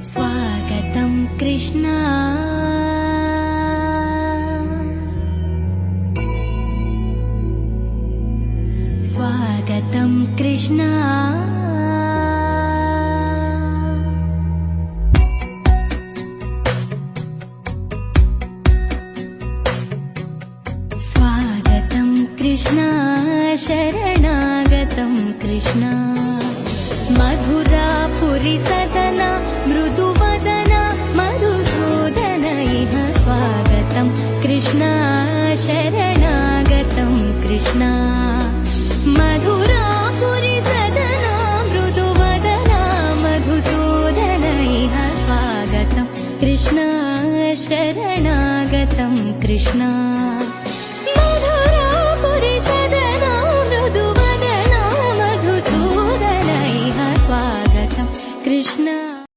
स्वागतं कृष्णा स्वागतं कृष्णा स्वागतं कृष्णा शरणागतं कृष्णा मधुरापुरी सदना मृदुवदना मधुसूदन इह स्वागतं कृष्णा शरणागतं कृष्णा मधुरापुरी सदना मृदुवदना मधुसूदन इह स्वागतं कृष्णा शरणागतं कृष्णा